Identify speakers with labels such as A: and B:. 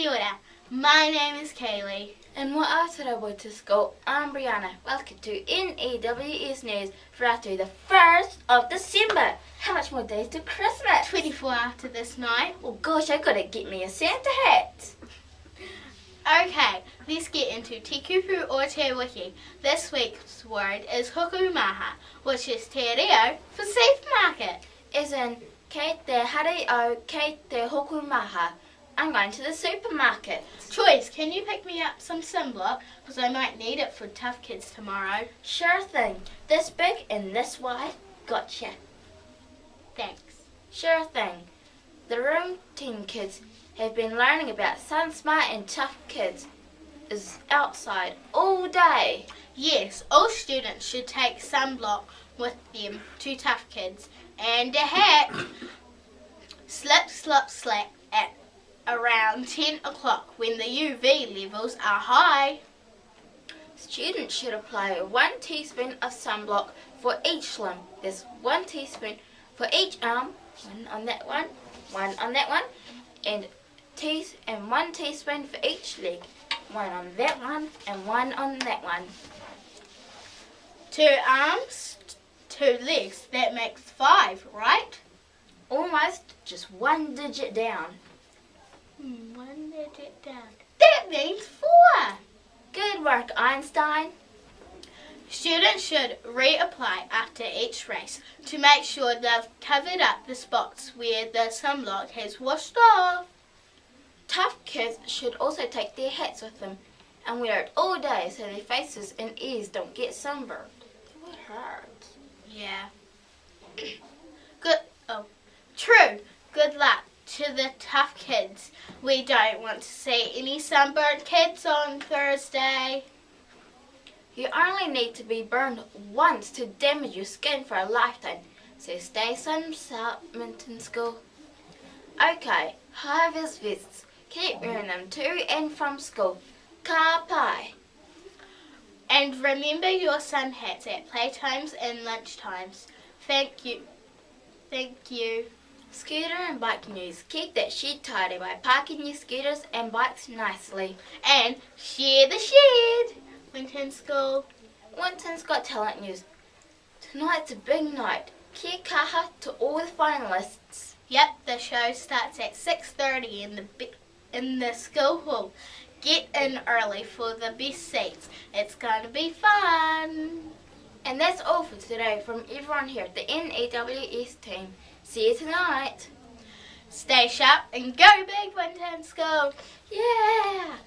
A: Kia ora. My name is Kaylee.
B: And what else did I go to school? I'm Brianna. Welcome to NEWS News Friday, the 1st of December. How much more days to Christmas?
A: 24 after this night.
B: Oh gosh, I gotta get me a Santa hat.
A: Okay, let's get into Te Kupu o Te Wiki. This week's word is hokumaha, which is te reo for supermarket.
B: As in, kei te hare o kei te hokumaha. I'm going to the supermarket.
A: Choice, can you pick me up some sunblock? Because I might need it for Tough Kids tomorrow.
B: Sure thing. This big and this wide. Gotcha.
A: Thanks.
B: Sure thing. The Room Team kids have been learning about Sun Smart and Tough Kids is outside all day.
A: Yes, all students should take sunblock with them to Tough Kids and a hat. Slip, slop, slap at around 10 o'clock when the UV levels are high.
B: Students should apply 1 teaspoon of sunblock for each limb. There's 1 teaspoon for each arm, 1 on that one, 1 on that one, and 1 teaspoon for each leg, 1 on that one and 1 on that one.
A: 2 arms, 2 legs, that makes 5, right?
B: Almost, just 1 digit down.
A: 1 digit down. That means 4.
B: Good work, Einstein.
A: Students should reapply after each race to make sure they've covered up the spots where the sunblock has washed off.
B: Tough kids should also take their hats with them and wear it all day so their faces and ears don't get sunburned. It would hurt.
A: Yeah. True. Good luck to the Tough Kids. We don't want to see any sunburned kids on Thursday.
B: You only need to be burned once to damage your skin for a lifetime, so stay sunburned in school. Okay, high-vis vests. Keep wearing them to and from school. Ka pai.
A: And remember your sun hats at playtimes and lunchtimes. Thank you. Thank you.
B: Scooter and bike news. Keep that shed tidy by parking your scooters and bikes nicely.
A: And share the shed. Winton School.
B: Winton's Got Talent news. Tonight's a big night. Kia kaha to all the finalists.
A: Yep, the show starts at 6:30 in the school hall. Get in early for the best seats. It's going to be fun.
B: And that's all for today from everyone here at the NEWS team. See you tonight.
A: Stay sharp and go big, Winton School.
B: Yeah!